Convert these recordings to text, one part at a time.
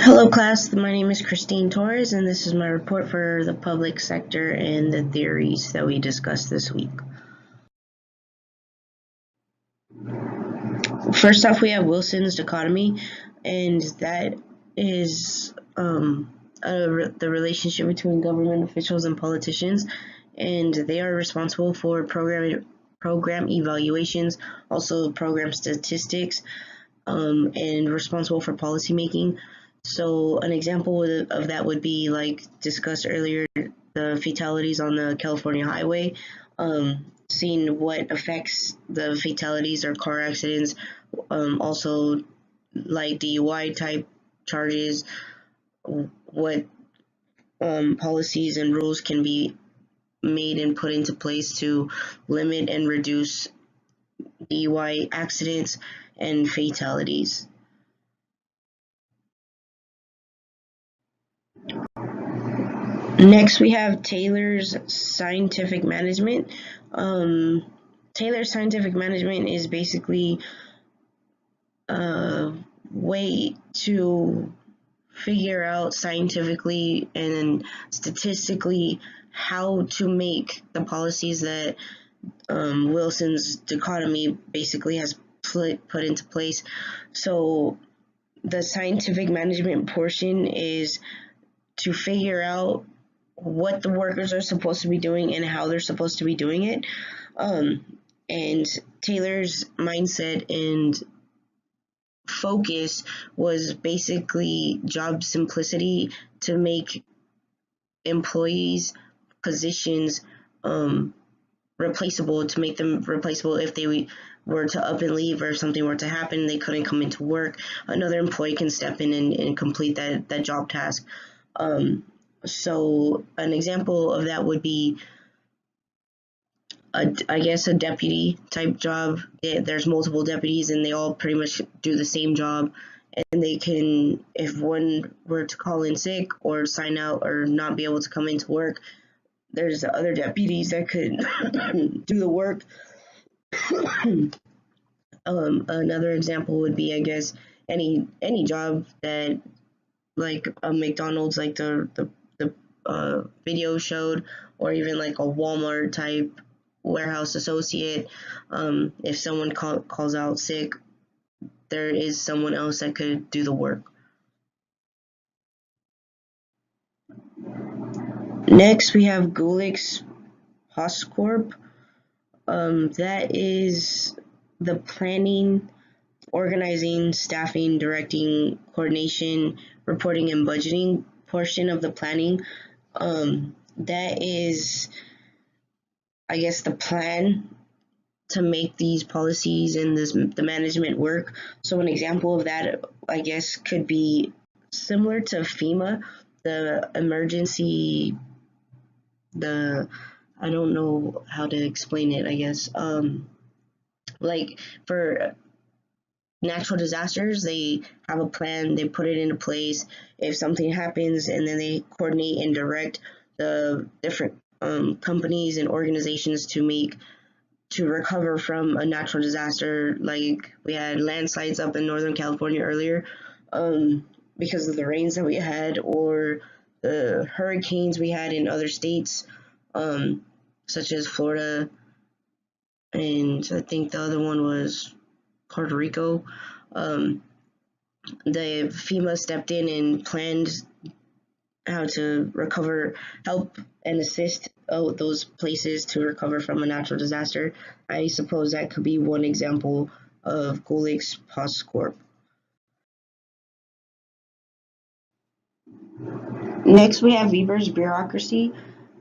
Hello class, my name is Christine Torres and this is my report for the public sector and the theories that we discussed this week. First off, we have Wilson's dichotomy, and that is the relationship between government officials and politicians, and they are responsible for program evaluations, also program statistics, and responsible for policy making. So an example of that would be, like discussed earlier, the fatalities on the California highway, seeing what affects the fatalities or car accidents, also like DUI type charges, what policies and rules can be made and put into place to limit and reduce DUI accidents and fatalities. Next, we have Taylor's scientific management. Taylor's scientific management is basically a way to figure out scientifically and statistically how to make the policies that Wilson's dichotomy basically has put into place. So the scientific management portion is to figure out what the workers are supposed to be doing and how they're supposed to be doing it. And Taylor's mindset and focus was basically job simplicity to make employees' positions replaceable, to make them replaceable if they were to up and leave or something were to happen, they couldn't come into work. Another employee can step in and complete that job task. So an example of that would be, I guess, a deputy type job. There's multiple deputies and they all pretty much do the same job. And they can, if one were to call in sick or sign out or not be able to come into work, there's other deputies that could do the work. Another example would be, I guess, any job that, like a McDonald's, like the video showed, or even like a Walmart type warehouse associate. If someone calls out sick, there is someone else that could do the work. Next, we have Gulick's Postcorp. That is the planning, organizing, staffing, directing, coordination, reporting, and budgeting portion of the planning. That is, I guess, the plan to make these policies and the management work. So an example of that, I guess, could be similar to FEMA, the emergency, I don't know how to explain it, I guess. Like for natural disasters, they have a plan, they put it into place if something happens, and then they coordinate and direct the different companies and organizations to recover from a natural disaster. Like we had landslides up in Northern California earlier, because of the rains that we had, or the hurricanes we had in other states, such as Florida, and I think the other one was Puerto Rico. The FEMA stepped in and planned how to recover, help, and assist those places to recover from a natural disaster. I suppose that could be one example of Gulick's Postcorp. Next, we have Weber's bureaucracy.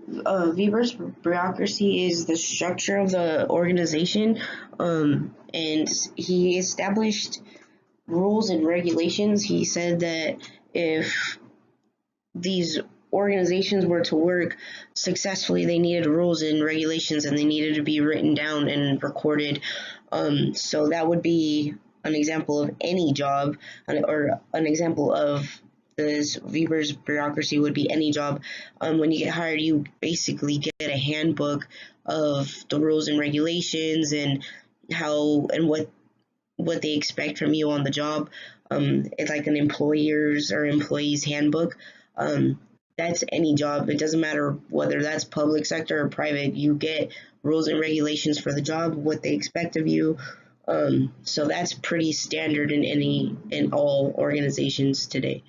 Weber's bureaucracy is the structure of the organization, and he established rules and regulations. He said that if these organizations were to work successfully, they needed rules and regulations, and they needed to be written down and recorded. So that would be an example of any job, or an example of this Weber's bureaucracy would be any job. When you get hired, you basically get a handbook of the rules and regulations and how and what they expect from you on the job. it's like an employer's or employee's handbook. That's any job. It doesn't matter whether that's public sector or private. You get rules and regulations for the job, what they expect of you. So that's pretty standard in all organizations today.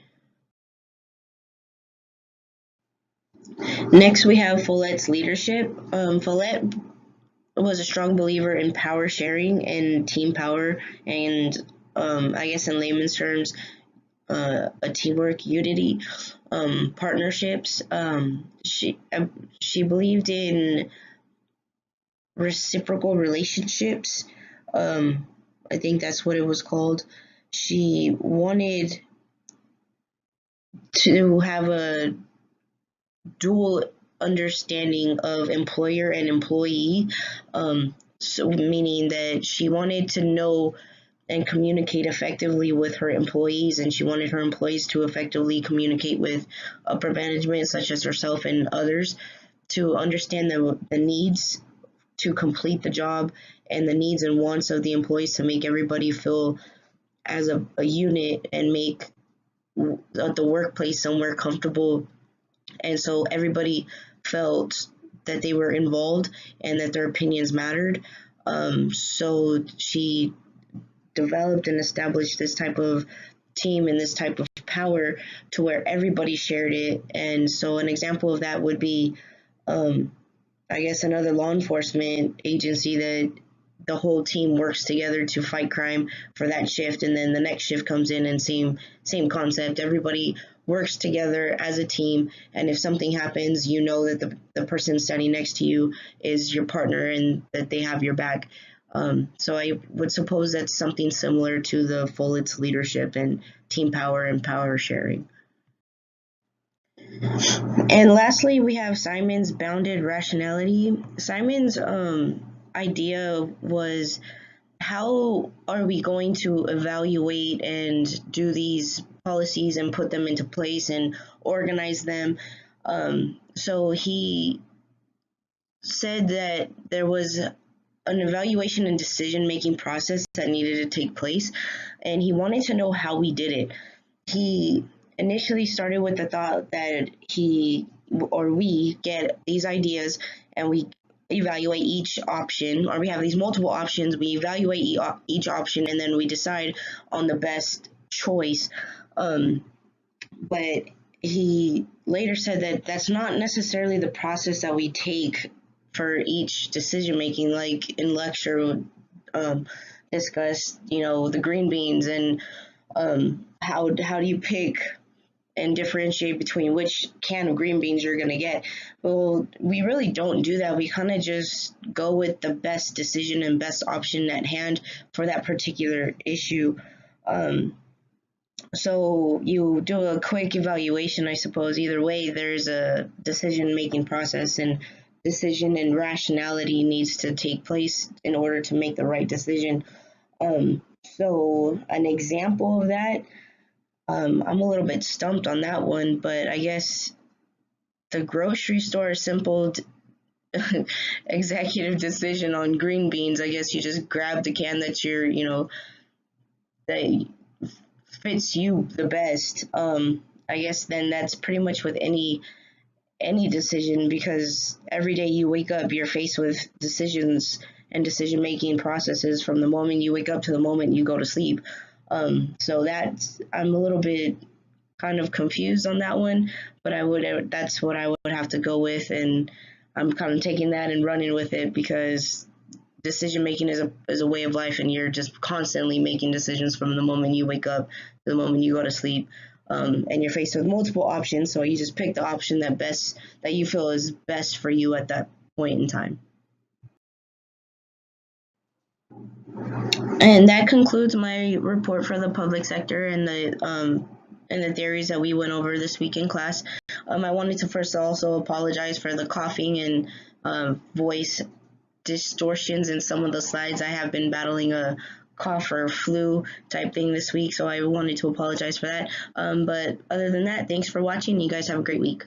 Next, we have Follett's leadership. Follett was a strong believer in power sharing and team power, and I guess in layman's terms, a teamwork, unity, partnerships. She believed in reciprocal relationships. I think that's what it was called. She wanted to have a dual understanding of employer and employee. So meaning that she wanted to know and communicate effectively with her employees, and she wanted her employees to effectively communicate with upper management, such as herself and others, to understand the needs to complete the job and the needs and wants of the employees to make everybody feel as a unit and make the workplace somewhere comfortable. And so everybody felt that they were involved and that their opinions mattered. So she developed and established this type of team and this type of power to where everybody shared it. And so an example of that would be, I guess, another law enforcement agency that the whole team works together to fight crime for that shift, and then the next shift comes in and same concept. Everybody works together as a team, and if something happens, you know that the person standing next to you is your partner and that they have your back. So I would suppose that's something similar to the Follett's leadership and team power and power sharing. And lastly, we have Simon's bounded rationality. Simon's idea was, how are we going to evaluate and do these policies and put them into place and organize them? So he said that there was an evaluation and decision-making process that needed to take place, and he wanted to know how we did it. He initially started with the thought that we get these ideas and we evaluate each option, or we have these multiple options, we evaluate each option, and then we decide on the best choice. But he later said that that's not necessarily the process that we take for each decision making. Like in lecture, discussed, the green beans and how do you pick and differentiate between which can of green beans you're going to get. Well, we really don't do that. We kind of just go with the best decision and best option at hand for that particular issue. So you do a quick evaluation, I suppose. Either way, there's a decision-making process, and decision and rationality needs to take place in order to make the right decision. So an example of that, I'm a little bit stumped on that one, but I guess the grocery store simple executive decision on green beans. I guess you just grab the can that that fits you the best. I guess then that's pretty much with any decision, because every day you wake up, you're faced with decisions and decision-making processes from the moment you wake up to the moment you go to sleep. So I'm a little bit kind of confused on that one, but that's what I would have to go with, and I'm kind of taking that and running with it, because decision making is a way of life, and you're just constantly making decisions from the moment you wake up to the moment you go to sleep. And you're faced with multiple options, so you just pick the option that you feel is best for you at that point in time. And that concludes my report for the public sector and the theories that we went over this week in class. I wanted to first also apologize for the coughing and voice distortions in some of the slides. I have been battling a cough or flu type thing this week, so I wanted to apologize for that. But other than that, thanks for watching. You guys have a great week.